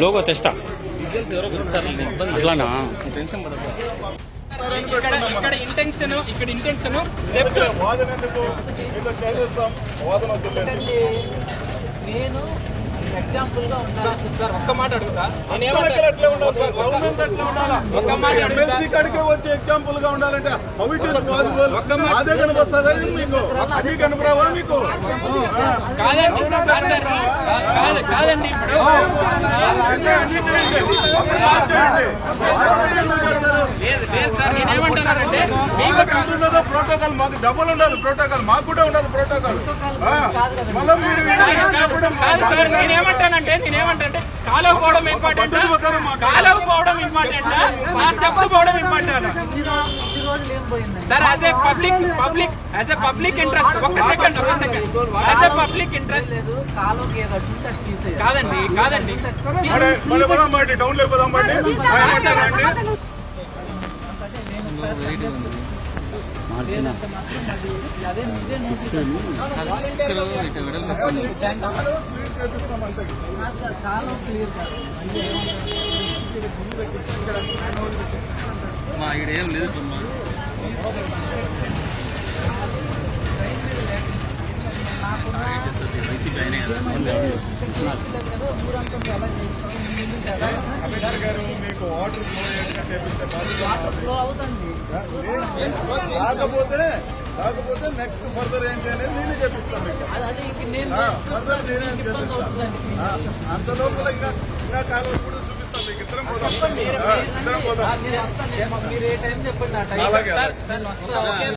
Logo తెస్తా. అట్లానా? ఇక్కడ ఇంటెన్షన్ నేను ఎగ్జాంపుల్ గా ఉండాలి సార్. ఒక్క మాట అడుగుతా, ఒక్క మాట వచ్చే ఎగ్జాంపుల్ గా ఉండాలంటే అదే కనిపిస్తుందా మీకు? అది కనపరావా మీకు? కాదండి ఇప్పుడు లేదు సార్, నేనేమంటున్నానంటే ప్రోటోకాల్ మాకు డబ్బులు ఉండాలి, ప్రోటోకాల్ మాకు కూడా ఉండాలి ప్రోటోకాల్. మళ్ళీ మీరు నేనేమంటానంటే కాలేకపోవడం ఇంపార్టెంట్, కాలేకపోవడం ఇంపార్టెంట్, నా స్టెప్స్ పోవడం important sir. As a public interest ఒక్క second as a public interest కాదండి టౌన్ లో పోదాం బండి. మా ఇడేం లేదు. మీకు వాటర్ కాకపోతే నెక్స్ట్ ఫర్దర్ ఏంటి అనేది నేనే చెప్పిస్తాను మీకు. ఫర్దర్ నేనే చెప్పిస్తాను. అంత లోపల ఇంకా కాలం కూడా చూపిస్తాను మీకు. ఇద్దరం పోదాం. మీరు ఏ టైం చెప్పండి.